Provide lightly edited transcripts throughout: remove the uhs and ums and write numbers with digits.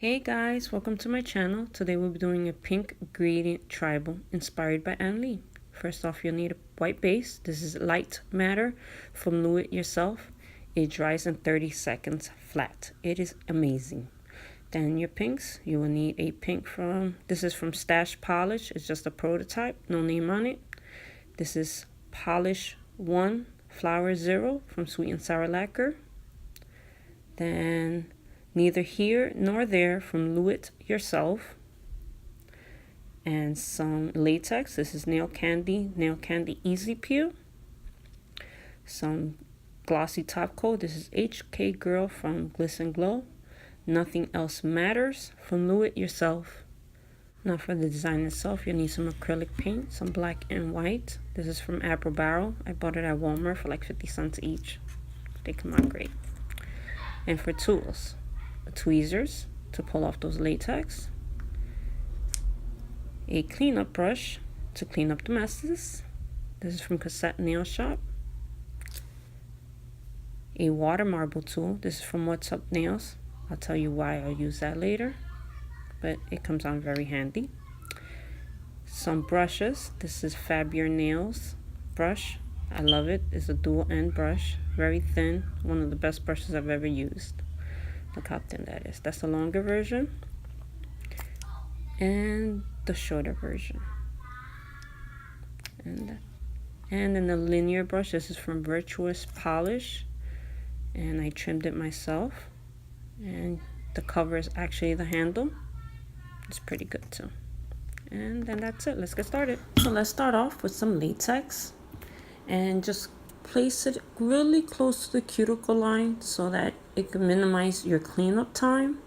Hey guys, welcome to my channel. Today we'll be doing a pink gradient tribal inspired by Ann Lee. First off, you'll need a white base. This is Light Matter from Do It Yourself. It dries in 30 seconds flat. It is amazing. Then your pinks, you will need a pink this is from Stash Polish. It's just a prototype, no name on it. This is Polish 1 Flower 0 from Sweet and Sour Lacquer. Then Neither Here Nor There from Do It Yourself. And some latex. This is Nail Candy Easy Peel. Some glossy top coat. This is HK Girl from Glisten Glow. Nothing Else Matters from Do It Yourself. Now for the design itself, you need some acrylic paint, some black and white. This is from Apple Barrel. I bought it at Walmart for like 50 cents each. They come out great. And for tools, tweezers to pull off those latex, a cleanup brush to clean up the messes. This is from Cassette Nail Shop. A Watermarble Tool. This is from What's Up Nails. I'll tell you why I'll use that later, but it comes out very handy. Some brushes. This is Fab Your Nails brush. I love it. It's a dual end brush, very thin, one of the best brushes I've ever used. Look how thin that is. That's the longer version and the shorter version. And then the linear brush. This is from Virtuous Polish, and I trimmed it myself, and the cover is actually the handle. It's pretty good too. And then that's it. Let's get started. So let's start off with some latex and just place it really close to the cuticle line so that it can minimize your cleanup time,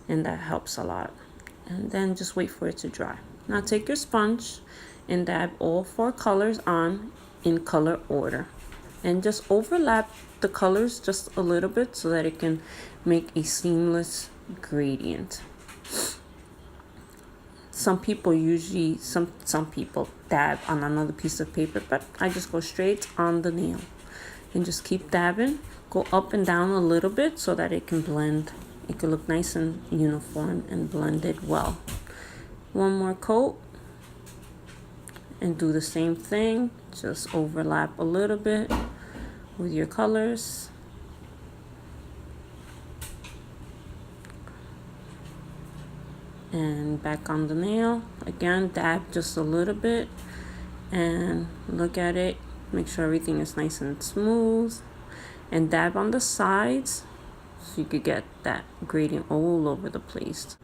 and that helps a lot. And then just wait for it to dry. Now take your sponge and dab all 4 colors on in color order, and just overlap the colors just a little bit so that it can make a seamless gradient. Some people dab on another piece of paper, but I just go straight on the nail and just keep dabbing. Go up and down a little bit so that it can blend. It can look nice and uniform and blended well. One more coat and do the same thing. Just overlap a little bit with your colors. And back on the nail again, dab just a little bit and look at it, make sure everything is nice and smooth, and dab on the sides so you could get that gradient all over the place.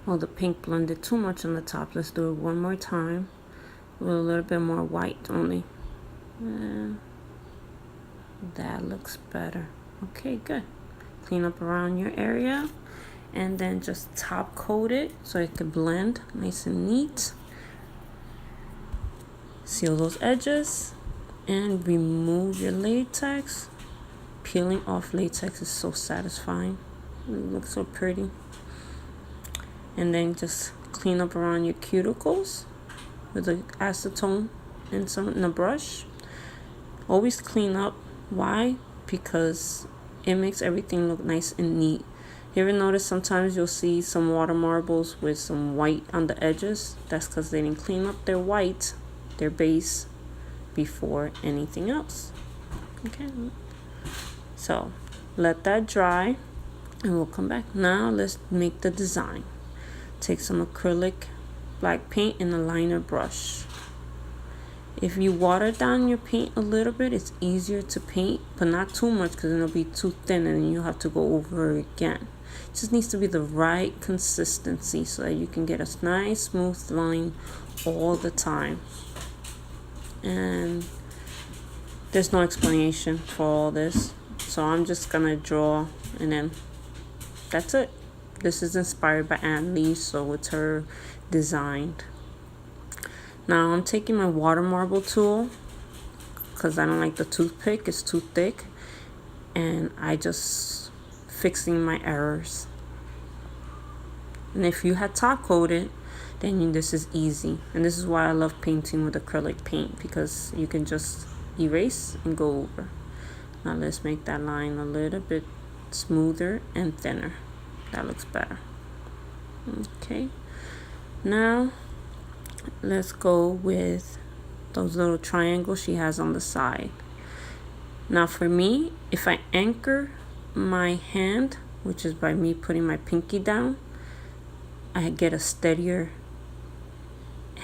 Well, the pink blended too much on the top. Let's do it one more time with a little bit more white only, and that looks better. Okay, good. Clean up around your area and then just top coat it so it can blend nice and neat. Seal those edges and remove your latex. Peeling off latex is so satisfying. It looks so pretty. And then just clean up around your cuticles with the acetone and some in a brush. Always clean up. Why? Because it makes everything look nice and neat. You ever notice sometimes you'll see some water marbles with some white on the edges? That's because they didn't clean up their white, their base, before anything else. Okay, so let that dry and we'll come back. Now let's make the design. Take some acrylic black paint and a liner brush. If you water down your paint a little bit, it's easier to paint, but not too much because it'll be too thin and you'll have to go over it again. It just needs to be the right consistency so that you can get a nice smooth line all the time. And there's no explanation for all this, so I'm just gonna draw and then that's it. This is inspired by Ann Lee, so it's her designed. Now I'm taking my Watermarble tool because I don't like the toothpick, it's too thick, and I just fixing my errors. And if you had top coated, then this is easy. And this is why I love painting with acrylic paint, because you can just erase and go over. Now let's make that line a little bit smoother and thinner. That looks better. Okay, now let's go with those little triangles she has on the side. Now for me, if I anchor my hand, which is by me putting my pinky down, I get a steadier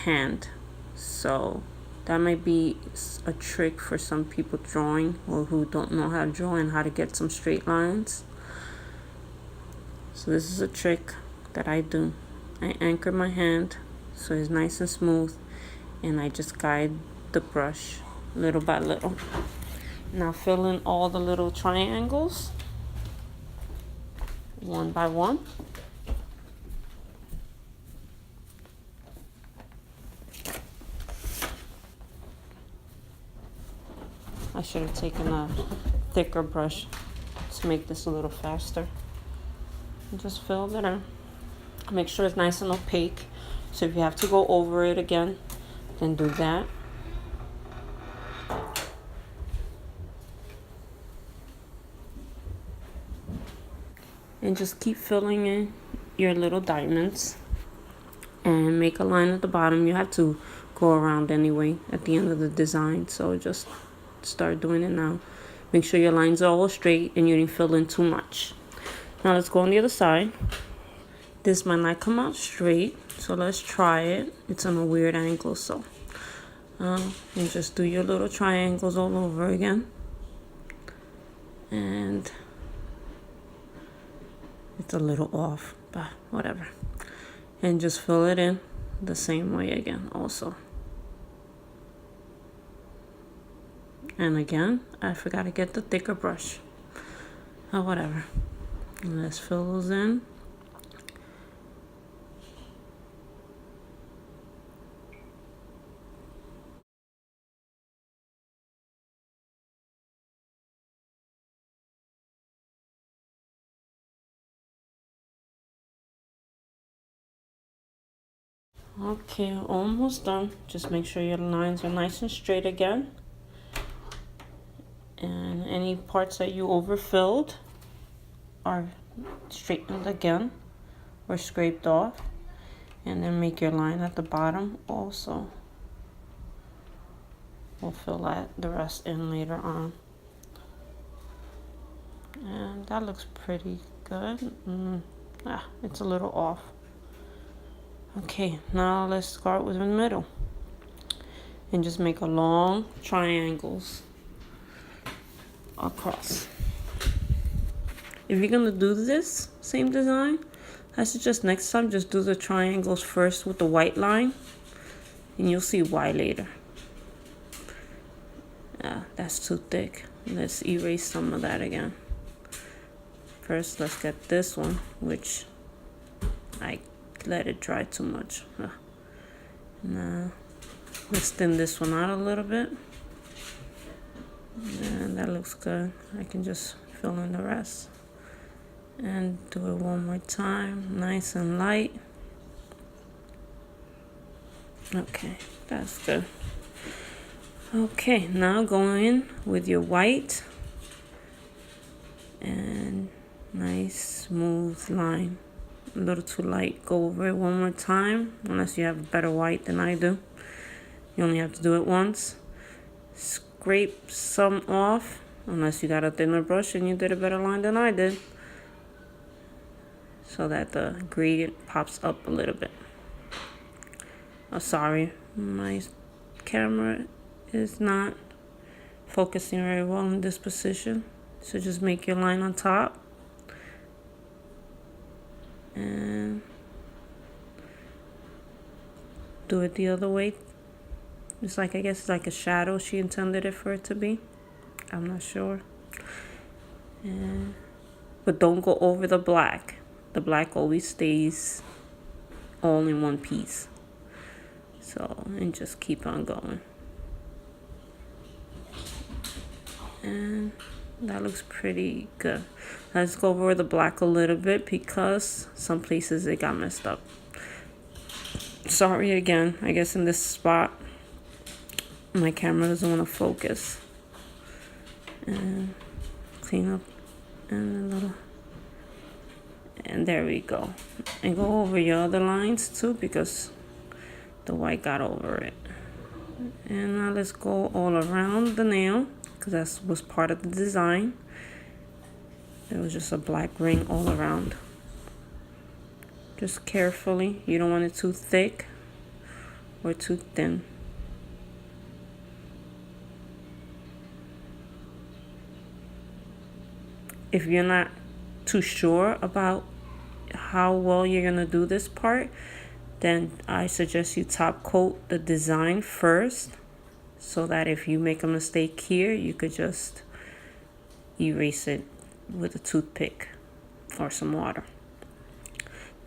hand. So that might be a trick for some people drawing or who don't know how to draw and how to get some straight lines. So this is a trick that I do. I anchor my hand so it's nice and smooth, and I just guide the brush little by little. Now fill in all the little triangles one by one. I should have taken a thicker brush to make this a little faster. And just fill it in. Make sure it's nice and opaque. So if you have to go over it again, then do that. And just keep filling in your little diamonds and make a line at the bottom. You have to go around anyway at the end of the design, so just start doing it now. Make sure your lines are all straight and you didn't fill in too much. Now let's go on the other side. This might not come out straight, so let's try it. It's on a weird angle, so you just do your little triangles all over again. And it's a little off, but whatever. And just fill it in the same way again also. And again, I forgot to get the thicker brush. Oh, whatever. And let's fill those in. Okay, almost done. Just make sure your lines are nice and straight again. And any parts that you overfilled are straightened again or scraped off. And then make your line at the bottom also. We'll fill the rest in later on. And that looks pretty good. It's a little off. Okay, now let's start with the middle. And just make a long triangles across. If you're gonna do this same design, I suggest next time just do the triangles first with the white line, and you'll see why later. That's too thick. Let's erase some of that again. First, let's get this one, which I let it dry too much. Now, let's thin this one out a little bit. And that looks good. I can just fill in the rest. And do it one more time, nice and light. Okay, that's good. Okay, now go in with your white and nice smooth line. A little too light. Go over it one more time, unless you have better white than I do. You only have to do it once. Scrape some off, unless you got a thinner brush and you did a better line than I did, so that the gradient pops up a little bit. Oh, sorry, my camera is not focusing very well in this position. So just make your line on top. And do it the other way. It's like, I guess it's like a shadow she intended it for it to be. I'm not sure. But don't go over the black. The black always stays all in one piece. So, and just keep on going. And that looks pretty good. Let's go over the black a little bit because some places it got messed up. Sorry again. I guess in this spot my camera doesn't want to focus. And clean up and a little, and there we go. And go over your other lines too, because the white got over it. And now let's go all around the nail, because that was part of the design. It was just a black ring all around. Just carefully, you don't want it too thick or too thin. If you're not too sure about how well you're gonna do this part, then I suggest you top coat the design first, so that if you make a mistake here, you could just erase it with a toothpick or some water.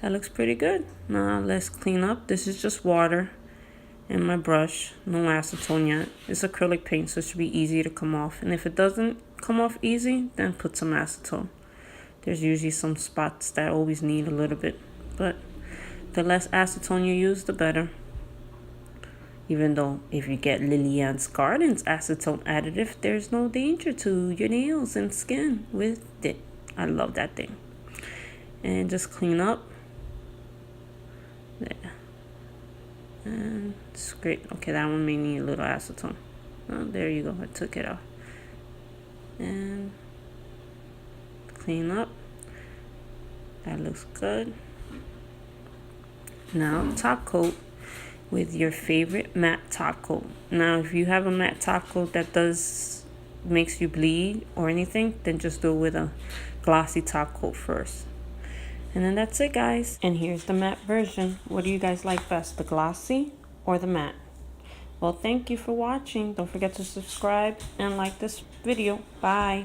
That looks pretty good. Now let's clean up. This is just water and my brush, no acetone yet. It's acrylic paint, so it should be easy to come off. And if it doesn't come off easy, then put some acetone. There's usually some spots that always need a little bit, but the less acetone you use, the better. Even though if you get Lillian's Gardens Acetone Additive, there's no danger to your nails and skin with it. I love that thing. And just clean up. There. And scrape. Okay, that one may need a little acetone. Oh, there you go. I took it off. And clean up. That looks good. Now top coat with your favorite matte top coat. Now if you have a matte top coat that makes you bleed or anything, then just do it with a glossy top coat first. And then that's it, guys. And here's the matte version. What do you guys like best, the glossy or the matte? Well, thank you for watching. Don't forget to subscribe and like this video. Bye.